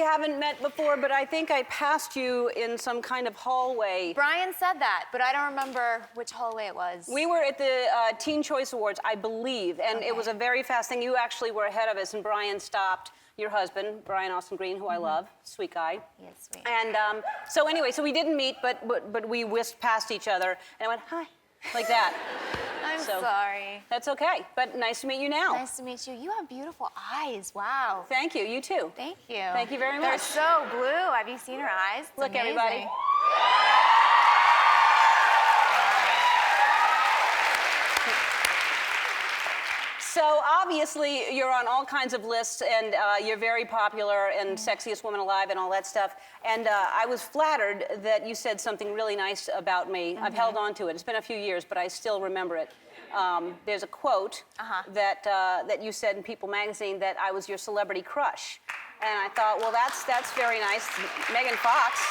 haven't met before, but I think I passed you in some kind of hallway. Brian said that, but I don't remember which hallway it was. We were at the Teen Choice Awards, I believe, and it was a very fast thing. You actually were ahead of us, and Brian stopped your husband, Brian Austin Green, who I love, sweet guy. Yes, sweet. And so anyway, so we didn't meet, but we whisked past each other, and I went, hi, like that. I'm sorry. That's okay, but nice to meet you now. Nice to meet you. You have beautiful eyes. Wow. Thank you. You too. Thank you. Thank you very They're much. so blue. Have you seen her eyes? It's Look, amazing. everybody. So obviously you're on all kinds of lists, and you're very popular and sexiest woman alive and all that stuff. And I was flattered that you said something really nice about me. I've held on to it. It's been a few years, but I still remember it. There's a quote that you said in People magazine that I was your celebrity crush. And I thought, well, that's very nice. Megan Fox,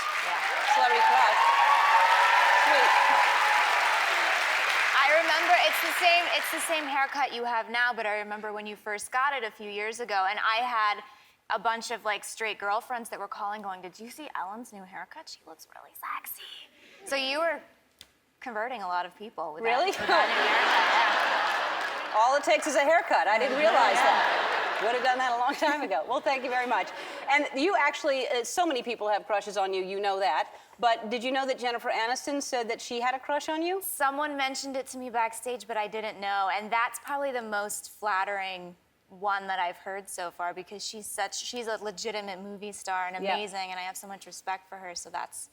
celebrity crush. Sweet. I remember it's the same haircut you have now, but I remember when you first got it a few years ago, and I had a bunch of like straight girlfriends that were calling going, did you see Ellen's new haircut? She looks really sexy. So you were converting a lot of people with Really? that new haircut. All it takes is a haircut. I didn't realize that. Would have done that a long time ago. Well, thank you very much. And you actually, so many people have crushes on you, you know that. But did you know that Jennifer Aniston said that she had a crush on you? Someone mentioned it to me backstage, but I didn't know. And that's probably the most flattering one that I've heard so far, because she's a legitimate movie star and amazing, and I have so much respect for her, so that's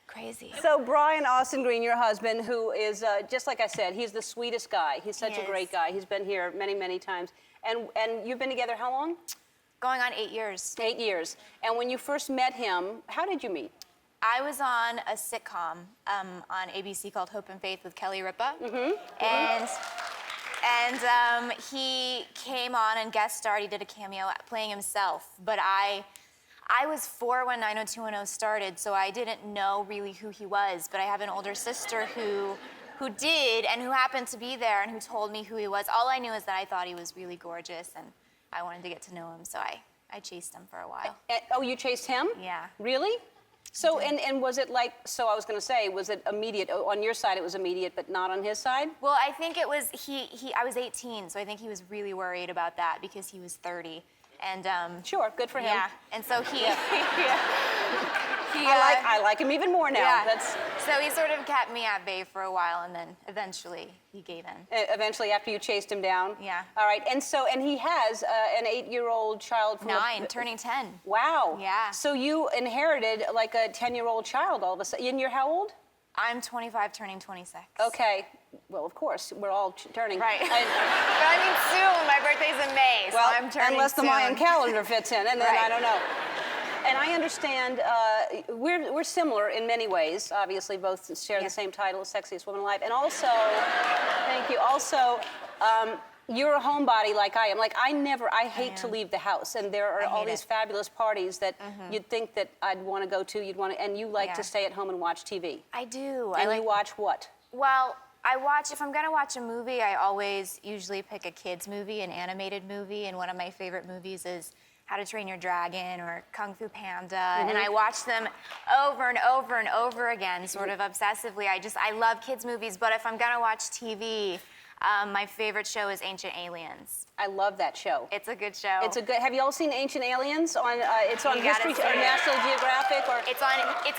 crazy. So Brian Austin Green, your husband, who is, just like I said, he's the sweetest guy. He's such a great guy. He's been here many, many times. And you've been together how long? Going on 8 years. 8 years. And when you first met him, how did you meet? I was on a sitcom on ABC called Hope and Faith with Kelly Ripa. And he came on and guest starred. He did a cameo playing himself. But I was 4 when 90210 started, so I didn't know really who he was. But I have an older sister who did, and who happened to be there, and who told me who he was. All I knew is that I thought he was really gorgeous, and I wanted to get to know him, so I chased him for a while. Oh, you chased him? Yeah. Really? So, and was it like, so I was going to say, was it immediate? On your side, it was immediate, but not on his side? Well, I think it was, I was 18, so I think he was really worried about that because he was 30. And sure, good for him. Yeah, and so he, I like him even more now. Yeah. So he sort of kept me at bay for a while, and then eventually he gave in. Eventually, after you chased him down? Yeah. All right, and he has an 8-year-old child from 9, turning 10. Wow. Yeah. So you inherited like a 10-year-old child all of a sudden. And you're how old? I'm 25, turning 26. Okay. Well, of course, we're all turning. Right. But I mean soon. My birthday's in May, so I'm turning unless the soon. Mayan calendar fits in, and then I don't know. And I understand we're similar in many ways. Obviously, both share the same title, Sexiest Woman Alive. And also, thank you. Also, you're a homebody like I am. Like I hate to leave the house, and there are all these fabulous parties that you'd think that I'd want to go to. And you like to stay at home and watch TV. I do. And you watch what? Well, if I'm gonna watch a movie, I always usually pick a kid's movie, an animated movie, and one of my favorite movies is How to Train Your Dragon or Kung Fu Panda, and I watch them over and over and over again, sort of obsessively. I love kids' movies, but if I'm gonna watch TV, my favorite show is Ancient Aliens. I love that show. It's a good show. Have you all seen Ancient Aliens? It's on History or National Geographic or? It's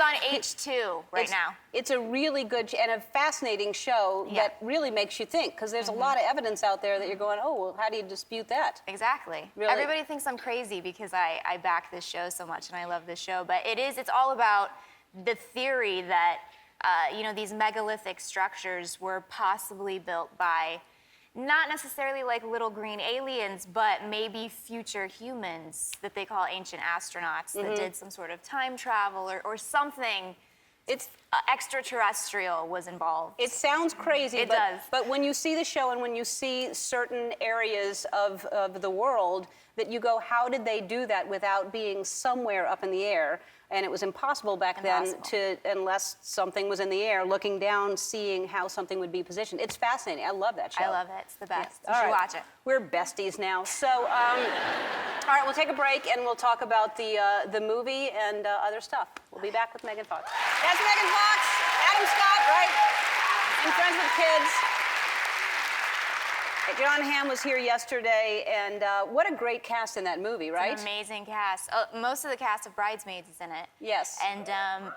on H2 now. It's a really good and a fascinating show that really makes you think, because there's a lot of evidence out there that you're going, oh, well, how do you dispute that? Exactly. Really? Everybody thinks I'm crazy because I back this show so much and I love this show, but it's all about the theory that these megalithic structures were possibly built by not necessarily like little green aliens, but maybe future humans that they call ancient astronauts that did some sort of time travel or something. It's extraterrestrial was involved. It sounds crazy. It does. But when you see the show and when you see certain areas of the world, that you go, how did they do that without being somewhere up in the air? And it was impossible back then unless something was in the air, looking down, seeing how something would be positioned. It's fascinating. I love that show. I love it. It's the best. Yeah. You should watch it. We're besties now. So, all right, we'll take a break and we'll talk about the movie and other stuff. We'll be back with Megan Fox. That's Megan Fox, Adam Scott, right? And Friends with Kids. John Hamm was here yesterday, and what a great cast in that movie, right? It's an amazing cast. Most of the cast of Bridesmaids is in it. Yes. And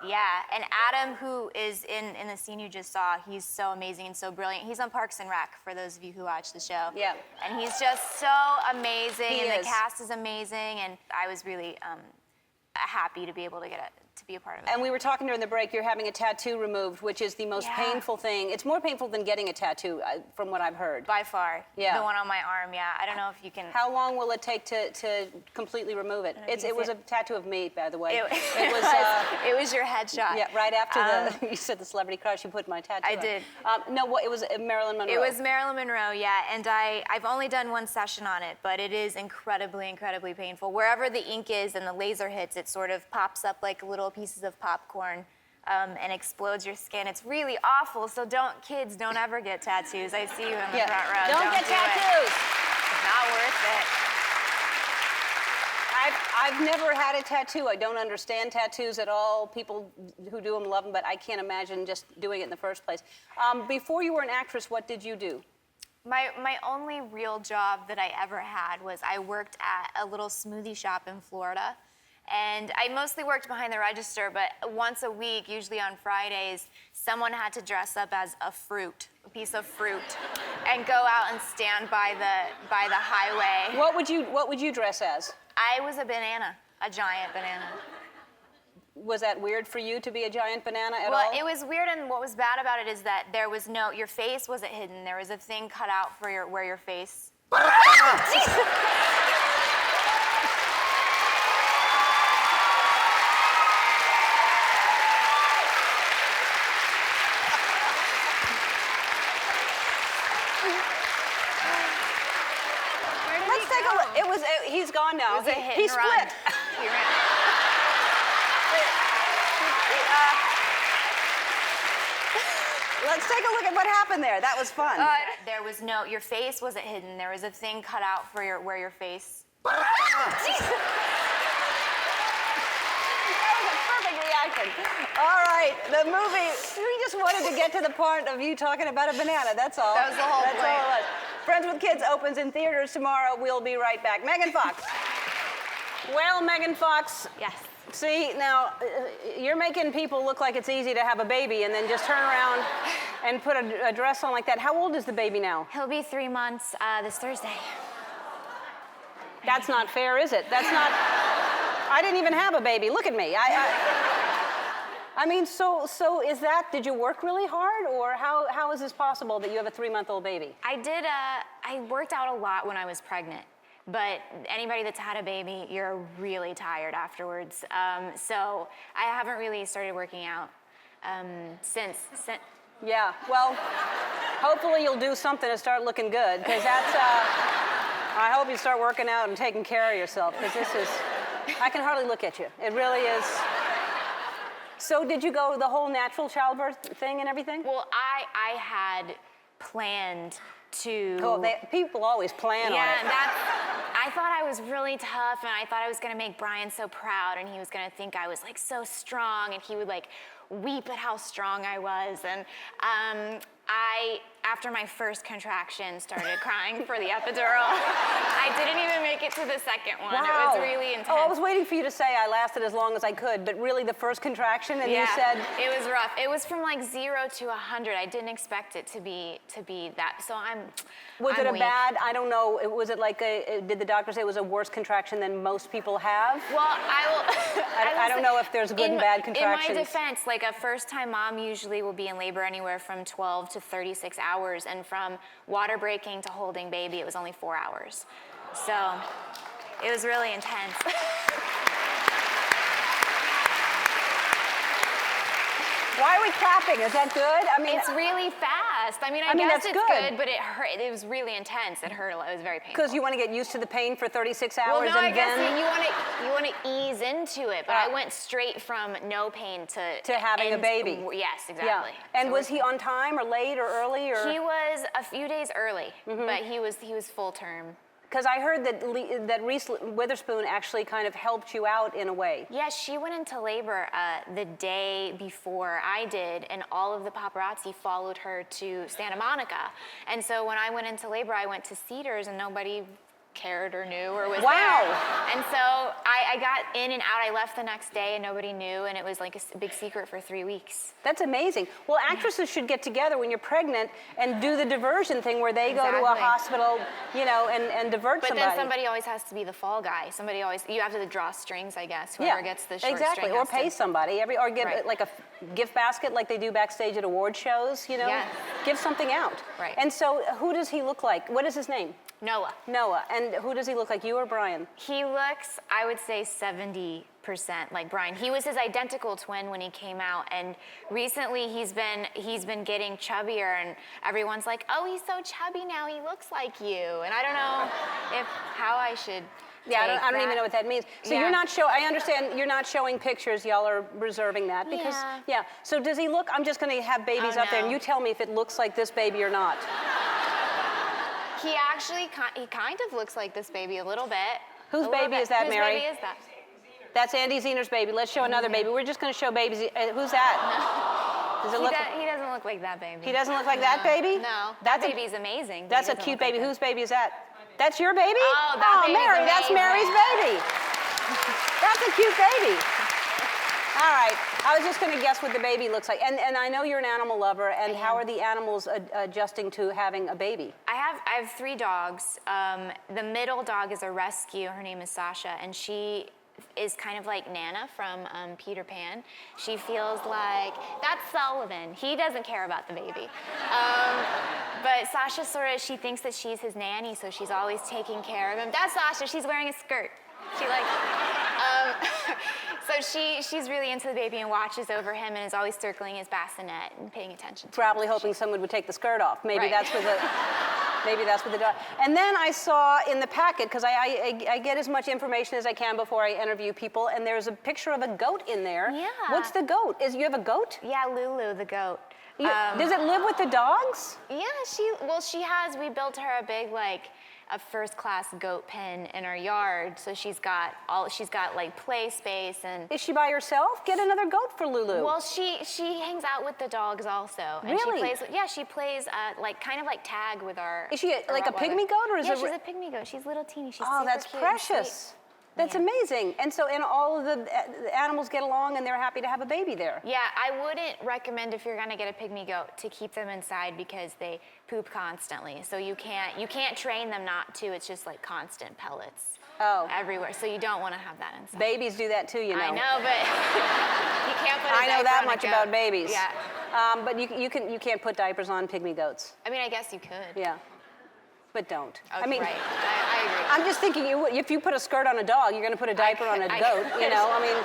yeah, and Adam, who is in the scene you just saw, he's so amazing and so brilliant. He's on Parks and Rec, for those of you who watch the show. Yeah. And he's just so amazing, The cast is amazing, and I was really happy to be able to be a part of it. And we were talking during the break, you're having a tattoo removed, which is the most painful thing. It's more painful than getting a tattoo, from what I've heard. By far. Yeah. The one on my arm, yeah. I don't know if you can... How long will it take to completely remove it? It was a tattoo of me, by the way. It was your headshot. Yeah, right after you said the celebrity crush, you put my tattoo I on. did. No, it was Marilyn Monroe. It was Marilyn Monroe, yeah, and I've only done one session on it, but it is incredibly, incredibly painful. Wherever the ink is and the laser hits, it sort of pops up like little pieces of popcorn and explodes your skin. It's really awful, so kids don't ever get tattoos. I see you in the front row. Don't get tattoos. It's not worth it. I've never had a tattoo. I don't understand tattoos at all. People who do them love them, but I can't imagine just doing it in the first place. Before you were an actress, what did you do? My only real job that I ever had was I worked at a little smoothie shop in Florida. And I mostly worked behind the register, but once a week, usually on Fridays, someone had to dress up as a piece of fruit, and go out and stand by the highway. What would you dress as? I was a banana, a giant banana. Was that weird for you to be a giant banana at all? Well, it was weird, and what was bad about it is that there was your face wasn't hidden. There was a thing cut out for where your face. He's gone now. It was a hit he and split. run. He ran. Let's take a look at what happened there. That was fun. There was your face wasn't hidden. There was a thing cut out for where your face. That was a perfect reaction. All right, the movie. We just wanted to get to the part of you talking about a banana. That's all. That was the whole That's point. all it was. Friends with Kids opens in theaters tomorrow. We'll be right back. Megan Fox. Well, Megan Fox. Yes. See, now, you're making people look like it's easy to have a baby and then just turn around and put a dress on like that. How old is the baby now? He'll be 3 months this Thursday. That's not fair, is it? That's not... I didn't even have a baby. Look at me. I mean, so is that... Did you work really hard, or how is this possible that you have a 3-month-old baby? I worked out a lot when I was pregnant. But anybody that's had a baby, you're really tired afterwards. So I haven't really started working out since. Yeah, well, hopefully you'll do something to start looking good, because that's, I hope you start working out and taking care of yourself, because this is, I can hardly look at you. It really is. So did you go the whole natural childbirth thing and everything? Well, I had planned to... Oh, people always plan on it. Yeah, I thought I was really tough, and I thought I was gonna make Brian so proud, and he was gonna think I was like so strong, and he would like weep at how strong I was. And after my first contraction, started crying for the epidural. I didn't even make it to the second one. Wow. It was really intense. Oh, I was waiting for you to say I lasted as long as I could, but really the first contraction, and you said... It was rough. It was from like 0 to 100. I didn't expect it to be that. So Was I'm it a weak. bad, I don't know, was it like did the doctor say it was a worse contraction than most people have? Well, I don't know if there's good and bad contractions. In my defense, like a first-time mom usually will be in labor anywhere from 12 to 36 hours, and from water breaking to holding baby, it was only 4 hours. So it was really intense. Why are we clapping? Is that good? I mean, It's really fast. I mean, I mean, guess that's it's good. good, but it hurt. It was really intense. It hurt a lot. It was very painful. because you want to get used to the pain for 36 hours Well, no, I and guess then you want to ease into it, but I went straight from no pain to having a baby. Yes, Yeah. exactly. And So was he on time or late or early or? He was a few days early, but he was full term. Because I heard that Reese Witherspoon actually kind of helped you out in a way. Yeah, she went into labor the day before I did, and all of the paparazzi followed her to Santa Monica. And so when I went into labor, I went to Cedars, and nobody cared or knew or was Wow. there. And so I got in and out. I left the next day, and nobody knew, and it was like a big secret for 3 weeks. That's amazing. Well, actresses should get together when you're pregnant and do the diversion thing where they go to a Exactly. hospital, you know, and divert But somebody. then somebody always has to be the fall guy. You have to draw strings, I guess. Whoever gets the short exactly. string Or has pay to. somebody, or get Right. like a gift basket like they do backstage at award shows, you know? Yes. Give something out. Right. And so who does he look like? What is his name? Noah. Noah. And who does he look like, you or Brian? He looks, I would say, 70% like Brian. He was his identical twin when he came out, and recently he's been getting chubbier, and everyone's like, "Oh, he's so chubby now. He looks like you." And I don't know how I should. Yeah, I take don't even that. know what that means. So Yeah. you're not I understand you're not showing pictures. Y'all are reserving that because Yeah. So does he look? I'm just going to have babies Oh, up there, and no. you tell me if it looks like this baby or not. He actually kind of looks like this baby a little bit. Whose A little baby bit. is that, Whose Mary? baby is that? That's Andy Zehner's baby. Let's show another baby. We're just going to show babies. Who's that? Does it look? He doesn't look like that baby. He doesn't look like that baby? No, That's that baby's amazing. but That's he a doesn't cute look like baby. that. Whose baby is that? That's your baby? Oh, that baby's Mary, that's amazing. Mary's baby. That's a cute baby. All right, I was just going to guess what the baby looks like. And I know you're an animal lover, and how are the animals adjusting to having a baby? I have 3 dogs. The middle dog is a rescue. Her name is Sasha, and she is kind of like Nana from Peter Pan. She feels like, that's Sullivan. He doesn't care about the baby. But Sasha she thinks that she's his nanny, so she's always taking care of him. That's Sasha, she's wearing a skirt. So she's really into the baby and watches over him and is always circling his bassinet and paying attention to him. Probably hoping someone would take the skirt off. Maybe Right. that's what the dog. And then I saw in the packet, because I get as much information as I can before I interview people, and there's a picture of a goat in there. Yeah. What's the goat? You have a goat? Yeah, Lulu, the goat. Does it live with the dogs? Yeah, we built her a big, a first-class goat pen in our yard. So she's got like play space and. Is she by herself? Get another goat for Lulu. Well, she hangs out with the dogs also. And Really? she plays kind of like tag with our. Is she like a Rottweiler. pigmy goat, or is yeah, it? she's a pygmy goat. She's little teeny. She's Oh, super that's cute and precious. sweet. That's Yeah. amazing. And so, all of the animals get along, and they're happy to have a baby there. Yeah, I wouldn't recommend if you're gonna get a pygmy goat to keep them inside because they poop constantly. So you can't train them not to. It's just like constant pellets. Oh. Everywhere. So you don't want to have that inside. Babies do that too, you know. I know, but you can't put. I know that on a much goat. about babies. Yeah. But you can't put diapers on pygmy goats. I mean, I guess you could. Yeah. But don't. Oh, I mean, right. I agree. I'm just thinking, if you put a skirt on a dog, you're going to put a diaper on a goat. You know, I mean,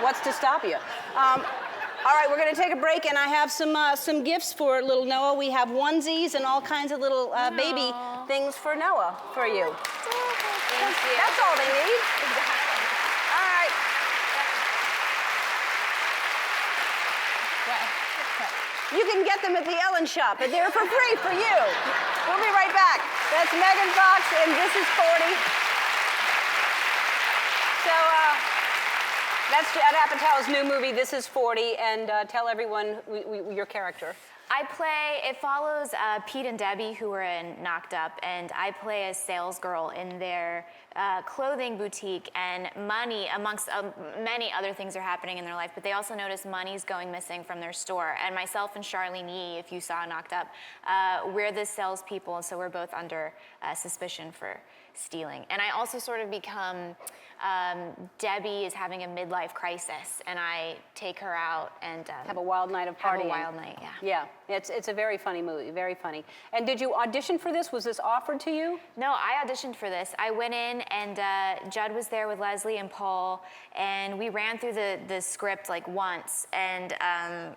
what's to stop you? All right, we're going to take a break, and I have some gifts for little Noah. We have onesies and all kinds of little baby things for Noah for you. Thank you. That's all they need. All right. You can get them at the Ellen Shop, but they're for free for you. We'll be right back. That's Megan Fox, and this is 40. So that's Judd Apatow's new movie, This is 40, and tell everyone your character. It follows Pete and Debbie, who were in Knocked Up, and I play a sales girl in their clothing boutique, and money, amongst many other things are happening in their life, but they also notice money's going missing from their store. And myself and Charlene Yee, if you saw Knocked Up, we're the salespeople, so we're both under suspicion for stealing. And I also sort of become, Debbie is having a midlife crisis, and I take her out and Have a wild night of partying. have a wild night, yeah. Yeah. It's a very funny movie, very funny. And did you audition for this? Was this offered to you? No, I auditioned for this. I went in and Judd was there with Leslie and Paul, and we ran through the script like once, and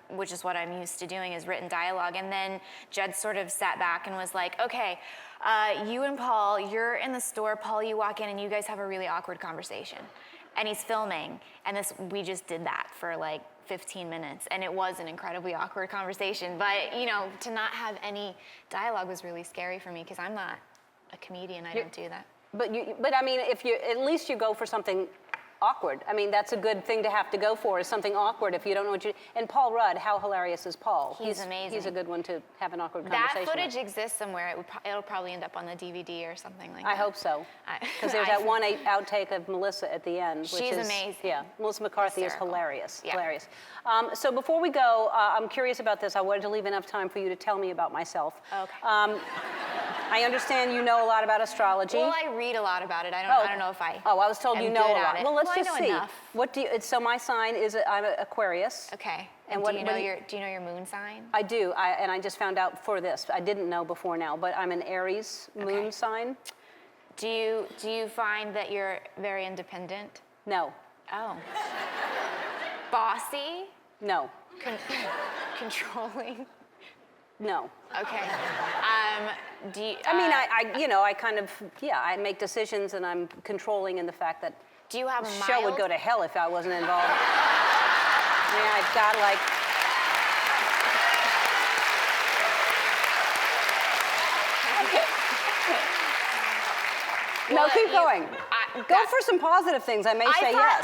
which is what I'm used to doing, is written dialogue. And then Judd sort of sat back and was like, okay, you and Paul, you're in the store. Paul, you walk in and you guys have a really awkward conversation. And he's filming, and we just did that for like 15 minutes, and it was an incredibly awkward conversation. But you know, to not have any dialogue was really scary for me because I'm not a comedian. I don't do that. But I mean, if you at least you go for something awkward. I mean, that's a good thing to have to go for, is something awkward if you don't know what you. And Paul Rudd, how hilarious is Paul? He's amazing. He's a good one to have an awkward That conversation footage with. exists somewhere. It'll probably end up on the DVD or something like that. I hope so. Because there's that one outtake of Melissa at the end. Which She's is amazing. Yeah, Melissa McCarthy Hysterical. is hilarious. Yeah. Hilarious. So before we go, I'm curious about this. I wanted to leave enough time for you to tell me about myself. Okay. I understand you know a lot about astrology. Well, I read a lot about it. I don't know if I. Oh, I was told you am know good a at lot. it. Well, let's I just know see. enough. What do you? So my sign is I'm an Aquarius. Okay. And And what- do you what know do you- your moon sign? I do, and I just found out for this. I didn't know before now, but I'm an Aries moon Okay. sign. Do you find that you're very independent? No, Oh. Bossy? no, Controlling? no. Okay. Do you, I mean, I kind of, I make decisions, and I'm controlling in the fact that do you have the a show mild? would go to hell if I wasn't involved. I mean, I've got like. No, Well, keep going. Go for some positive things. I may say yes.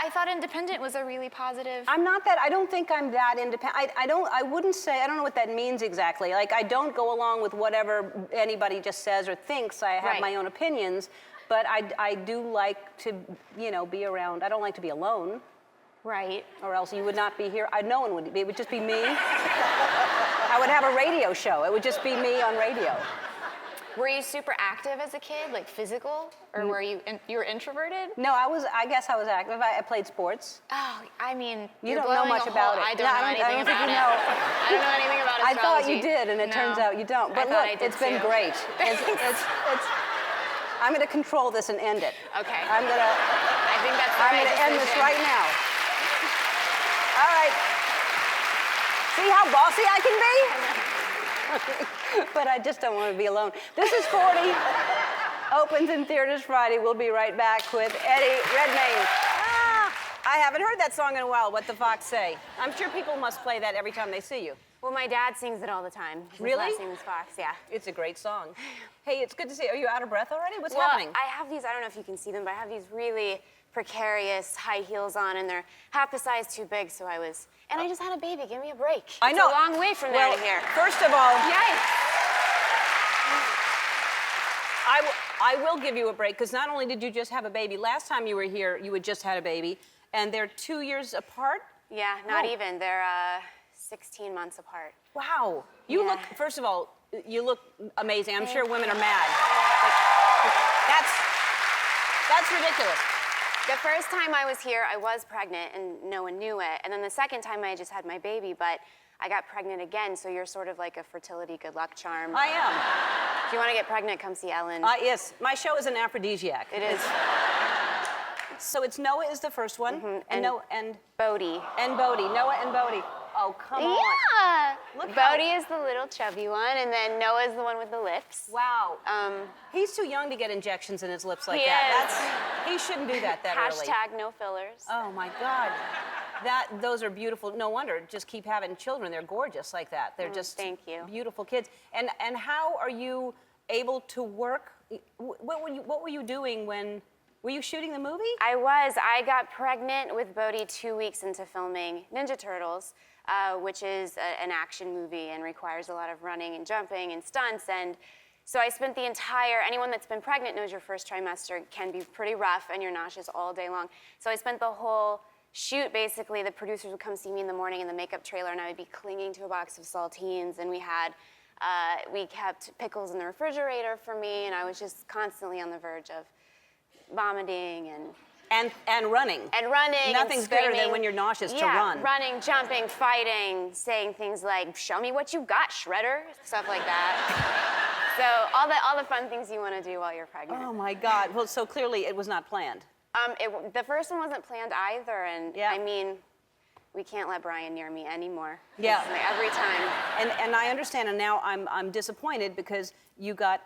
I thought independent was a really positive. I'm not that. I don't think I'm that independent. I wouldn't say. I don't know what that means exactly. Like, I don't go along with whatever anybody just says or thinks. I have Right. my own opinions, but I do like to, be around. I don't like to be alone, Right. or else you would not be here. No one would be. It would just be me. I would have a radio show. It would just be me on radio. Were you super active as a kid, like physical, or were you were introverted? No, I guess I was active. I played sports. Oh, I mean, You you're don't know blowing much a about hole. it. I don't No, know I anything don't think about you it. know. I don't know anything about I astrology. thought you did, and it No. turns out you don't. But I thought I look, did it's been too. great. It's, I'm going to control this and end it. Okay. I'm going to. I think that's the I'm right going to end this decision. right now. All right. See how bossy I can be? But I just don't want to be alone. This is 40. Opens in theaters Friday. We'll be right back with Eddie Redmayne. I haven't heard that song in a while. What the Fox Say? I'm sure people must play that every time they see you. Well, my dad sings it all the time. His Really? last name is Fox, yeah. It's a great song. Hey, it's good to see you. Are you out of breath already? What's Well, happening? I have these, I don't know if you can see them, but I have these really precarious high heels on, and they're half the size too big, so and I just had a baby. Give me a break. I know. It's a long way from there to here. First of all, Yikes. I will give you a break, because not only did you just have a baby, last time you were here, you had just had a baby, and they're 2 years apart? Yeah, not Oh. even. They're 16 months apart. Wow. You Yeah. look, first of all, you look amazing. I'm sure women are mad. That's ridiculous. The first time I was here, I was pregnant and no one knew it. And then the second time I just had my baby, but I got pregnant again, so you're sort of like a fertility good luck charm. I am. If you want to get pregnant, come see Ellen. Yes, my show is an aphrodisiac. It is. So it's Noah is the first one, and Noah and Bodhi. Bodhi. Noah and Bodhi. Oh, come on. Yeah. Look how- Bodhi is the little chubby one, and then Noah is the one with the lips. Wow. Um, He's too young to get injections in his lips like He that. is. He shouldn't do that early. Hashtag no fillers. Oh my God. Those are beautiful. No wonder. Just keep having children. They're gorgeous like that. They're just thank you. beautiful kids. And how are you able to work? What were you doing when? Were you shooting the movie? I was. I got pregnant with Bodhi 2 weeks into filming Ninja Turtles, which is an action movie and requires a lot of running and jumping and stunts. And so I spent anyone that's been pregnant knows your first trimester can be pretty rough and you're nauseous all day long. So I spent the whole shoot, basically, the producers would come see me in the morning in the makeup trailer, and I would be clinging to a box of saltines, and we kept pickles in the refrigerator for me, and I was just constantly on the verge of vomiting and And running. And running. Nothing's and better screaming. than when you're nauseous to Yeah, run. running, jumping, fighting, saying things like, "Show me what you got, Shredder," stuff like that. So all the fun things you want to do while you're pregnant. Oh my God. Well, so clearly it was not planned. The first one wasn't planned either, and Yeah. I mean, we can't let Brian near me anymore. Yeah. It's like every time. And I understand, and now I'm disappointed because you got,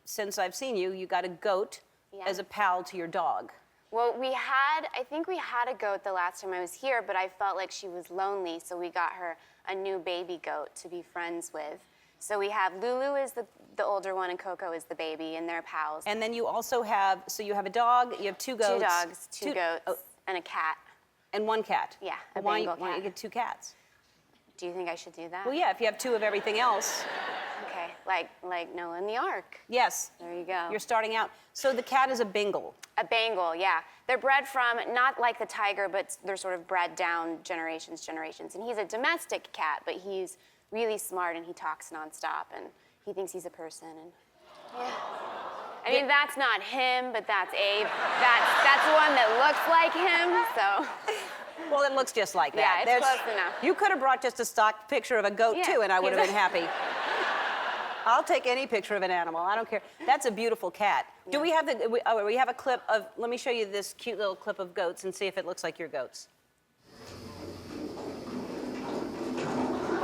since I've seen you, you got a goat Yeah. as a pal to your dog. Well, I think we had a goat the last time I was here, but I felt like she was lonely, so we got her a new baby goat to be friends with. So we have Lulu is the older one and Coco is the baby, and they're pals. And then you also have, so you have a dog, you have two goats. Two dogs, two goats, and a cat. And one cat. Yeah, a Why Bengal don't you cat. get two cats? Do you think I should do that? Well, yeah, if you have two of everything else. Okay, like Noah and the Ark. Yes. There you go. You're starting out. So the cat is a Bengal. A Bengal, yeah. They're bred from, not like the tiger, but they're sort of bred down generations. And he's a domestic cat, but he's really smart and he talks nonstop and he thinks he's a person. And yeah. I mean, that's not him, but that's Abe. That's one that looks like him, so. Well, it looks just like that. Yeah, it's close enough. You could have brought just a stock picture of a goat, Yeah, too, and I would have he's been happy. I'll take any picture of an animal. I don't care. That's a beautiful cat. Do we have we have a clip of, let me show you this cute little clip of goats and see if it looks like your goats.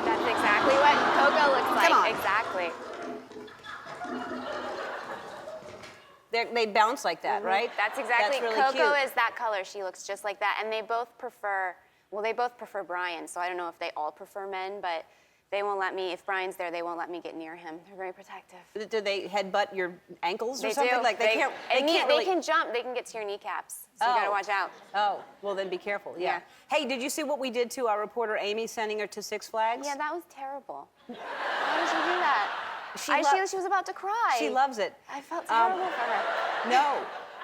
That's exactly what Coco looks like. Come on. Exactly. They bounce like that, right? That's exactly. That's really Coco cute. is that color. She looks just like that. And they both prefer Brian. So I don't know if they all prefer men, but they won't let me, if Brian's there, they won't let me get near him. They're very protective. Do they headbutt your ankles or They something? do. Like they can't. They and can't they really. can jump. They can get to your kneecaps. So you gotta watch out. Oh, well then be careful. Yeah. Yeah. Hey, did you see what we did to our reporter Amy, sending her to Six Flags? Yeah, that was terrible. Why did she do that? She was about to cry. She loves it. I felt terrible for her. No,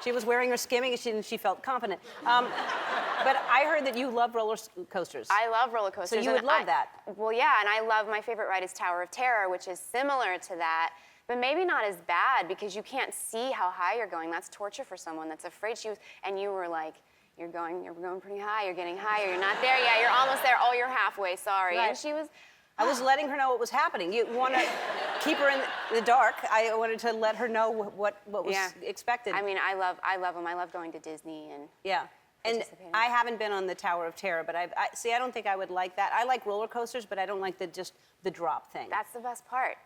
she was wearing her skimming and she felt confident. But I heard that you love roller coasters. I love roller coasters. So you would love that. Well, yeah, and my favorite ride is Tower of Terror, which is similar to that, but maybe not as bad because you can't see how high you're going. That's torture for someone that's afraid. And you were like, you're going pretty high, you're getting higher, you're not there yet, you're almost there, oh, you're halfway, sorry. Right. And she was, I was letting her know what was happening. You want to keep her in the dark. I wanted to let her know what was expected. I mean, I love them. I love going to Disney and Yeah. And participating. I haven't been on the Tower of Terror, but I don't think I would like that. I like roller coasters, but I don't like the drop thing. that's the best part.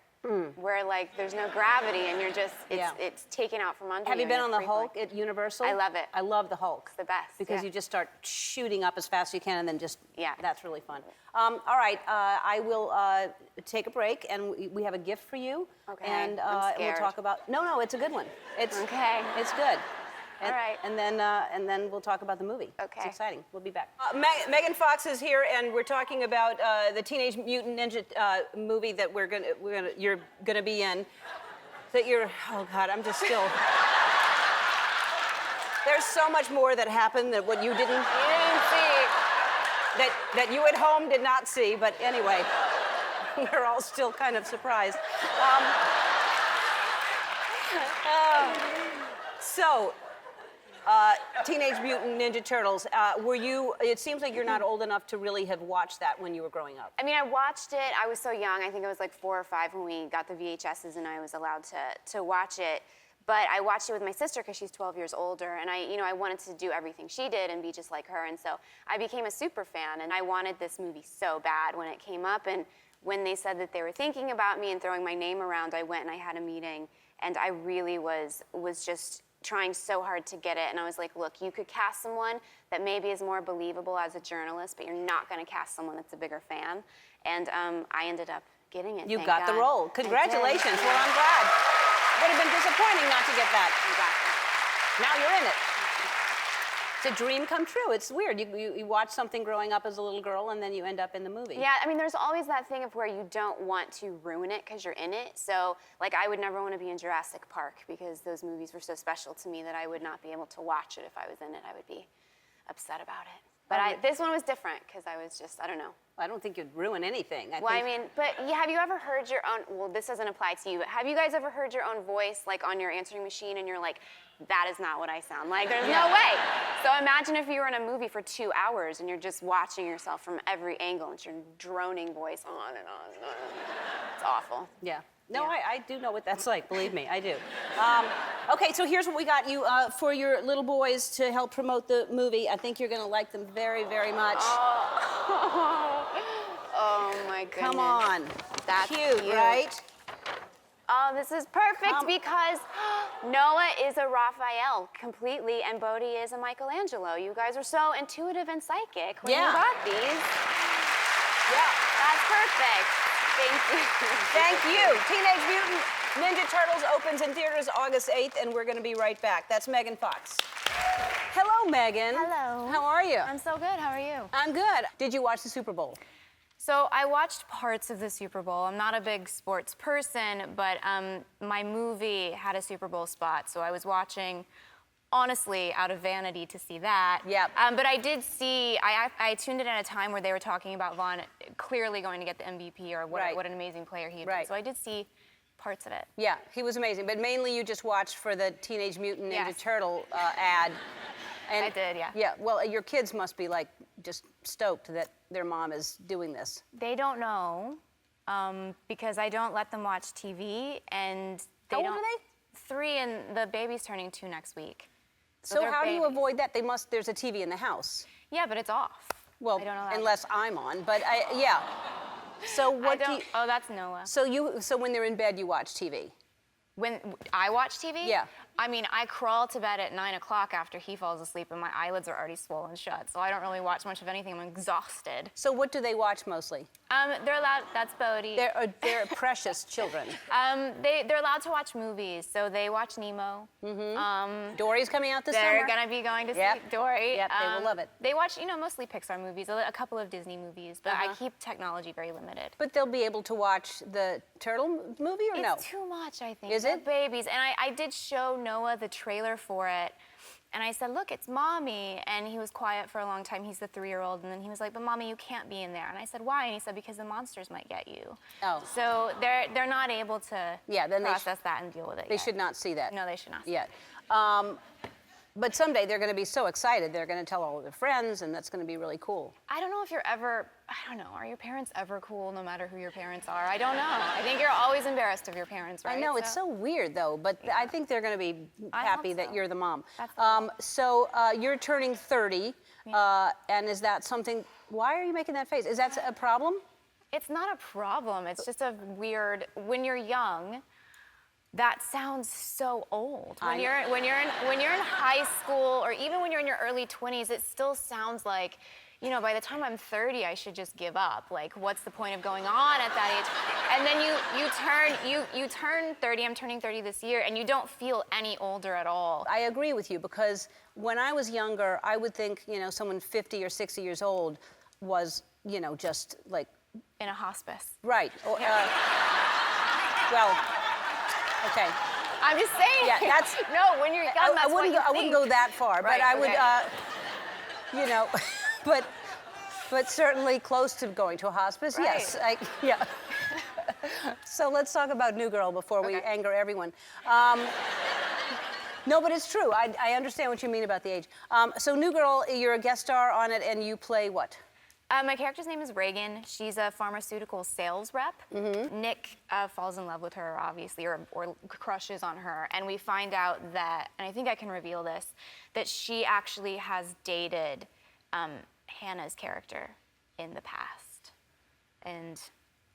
Where like there's no gravity and you're just Yeah. it's taken out from under Have you and been you're on the free Hulk falling. at Universal? I love it. I love the Hulk. It's the best, Because yeah. you just start shooting up as fast as you can and then just, Yeah. that's really fun. All right, I will take a break and we have a gift for you. Okay, And I'm we'll scared. talk about, no, it's a good one. It's Okay. It's good. All right. And then we'll talk about the movie. Okay. It's exciting. We'll be back. Megan Fox is here, and we're talking about the Teenage Mutant Ninja movie that you're gonna be in. That you're, oh God, I'm just still. There's so much more that happened that what you didn't see. that you at home did not see. But anyway, we're all still kind of surprised. So. Teenage Mutant Ninja Turtles. It seems like you're not old enough to really have watched that when you were growing up. I mean, I watched it. I was so young. I think I was like 4 or 5 when we got the VHSs and I was allowed to watch it. But I watched it with my sister because she's 12 years older, and I wanted to do everything she did and be just like her. And so I became a super fan, and I wanted this movie so bad when it came up. And when they said that they were thinking about me and throwing my name around, I went and I had a meeting, and I really was just trying so hard to get it. And I was like, look, you could cast someone that maybe is more believable as a journalist, but you're not going to cast someone that's a bigger fan. And I ended up getting it. You thank got the God. role. I did. Congratulations. Well, I'm glad. Would have been disappointing not to get that. Exactly. Now you're in it. It's a dream come true. It's weird. You watch something growing up as a little girl, and then you end up in the movie. Yeah, I mean, there's always that thing of where you don't want to ruin it because you're in it. So, like, I would never want to be in Jurassic Park because those movies were so special to me that I would not be able to watch it if I was in it. I would be upset about it. But this one was different because I was just, I don't know. I don't think you'd ruin anything. Well, I mean, but have you ever heard your own, well, this doesn't apply to you, but have you guys ever heard your own voice, like, on your answering machine, and you're like, that is not what I sound like? There's no way. So imagine if you were in a movie for 2 hours, and you're just watching yourself from every angle, and it's your droning voice on and on and on. It's awful. Yeah. No, I do know what that's like, believe me, I do. Okay, so here's what we got you for your little boys to help promote the movie. I think you're going to like them very, very much. Oh my goodness. Come on. That's cute, right? Oh, this is perfect because Noah is a Raphael completely, and Bodhi is a Michelangelo. You guys are so intuitive and psychic when you got these. Yeah. That's perfect. Thank you. Thank you. Teenage Mutant Ninja Turtles opens in theaters August 8th, and we're going to be right back. That's Megan Fox. Hello, Megan. Hello. How are you? I'm so good. How are you? I'm good. Did you watch the Super Bowl? So I watched parts of the Super Bowl. I'm not a big sports person, but my movie had a Super Bowl spot, so I was watching, honestly, out of vanity to see that. Yep. But I did see, I tuned in at a time where they were talking about Vaughn clearly going to get the MVP or what an amazing player he had been. So I did see parts of it. Yeah, he was amazing. But mainly you just watched for the Teenage Mutant Ninja Turtle ad. And I did, yeah. Yeah, well, your kids must be like just stoked that their mom is doing this. They don't know because I don't let them watch TV, and they How don't. old are they? 3, and the baby's turning 2 next week. So they're how do you babies. avoid that? There's a TV in the house. Yeah, but it's off. Well, I don't know that. unless I'm on, but yeah. So what do you, Oh, that's Noah. so when they're in bed, you watch TV? When I watch TV? Yeah. I mean, I crawl to bed at 9 o'clock after he falls asleep, and my eyelids are already swollen shut, so I don't really watch much of anything. I'm exhausted. So what do they watch mostly? They're allowed, that's Bodhi. They're precious children. They're allowed to watch movies, so they watch Nemo. Dory's coming out this summer? They're gonna be going to see Dory. Yep, they will love it. They watch, mostly Pixar movies, a couple of Disney movies, but I keep technology very limited. But they'll be able to watch the Turtle movie or no? It's too much, I think. Is They're it? babies, and I did show Noah the trailer for it, and I said, look, it's Mommy, and he was quiet for a long time. He's the 3-year-old, and then he was like, but Mommy, you can't be in there. And I said, why? And he said, because the monsters might get you. Oh. So they're not able to then process that and deal with it They yet. should not see that. No, they should not see yet. But someday they're going to be so excited, they're going to tell all their friends, and that's going to be really cool. I don't know if you're ever, are your parents ever cool no matter who your parents are? I don't know. I think you're always embarrassed of your parents, right? I know, it's so weird though, but I think they're going to be happy that you're the mom. That's the goal. So you're turning 30, and is that something, why are you making that face? Is that a problem? It's not a problem. It's just a weird, when you're young, that sounds so old. When you're in high school, or even when you're in your early 20s, it still sounds like, by the time I'm 30, I should just give up. Like, what's the point of going on at that age? And then you turn 30. I'm turning 30 this year, and you don't feel any older at all. I agree with you, because when I was younger, I would think, someone 50 or 60 years old was, just like in a hospice. right. Well. Okay. I'm just saying. Yeah, that's no. When you're young, I wouldn't go that far, right, but I would, but certainly close to going to a hospice. Right. Yes. Yeah. So let's talk about New Girl before we anger everyone. No, but it's true. I understand what you mean about the age. So New Girl, you're a guest star on it, and you play what? My character's name is Reagan. She's a pharmaceutical sales rep. Nick falls in love with her, obviously, or crushes on her. And we find out that, and I think I can reveal this, that she actually has dated Hannah's character in the past. And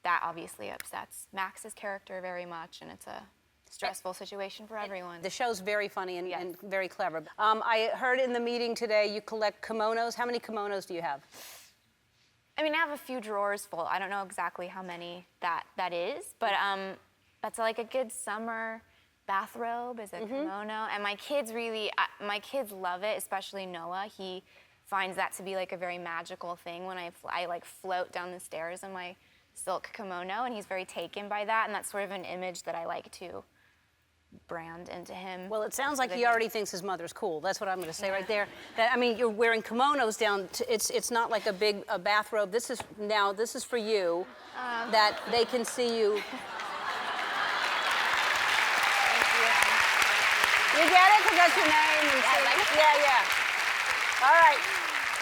that obviously upsets Max's character very much, and it's a stressful situation for everyone. The show's very funny and very clever. I heard in the meeting today you collect kimonos. How many kimonos do you have? I mean, I have a few drawers full. I don't know exactly how many that is, but that's like a good summer bathrobe is a kimono. And my kids love it, especially Noah. He finds that to be like a very magical thing when I like float down the stairs in my silk kimono, and he's very taken by that, and that's sort of an image that I like to brand into him. Well, it sounds like he already thinks his mother's cool. That's what I'm going to say right there. That, I mean, you're wearing kimonos down. It's not like a bathrobe. This is for you, that they can see you. You get it? Because that's your name. And yeah. All right.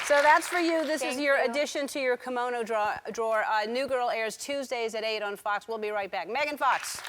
So that's for you. This is your addition to your kimono drawer. New Girl airs Tuesdays at 8 on Fox. We'll be right back. Megan Fox.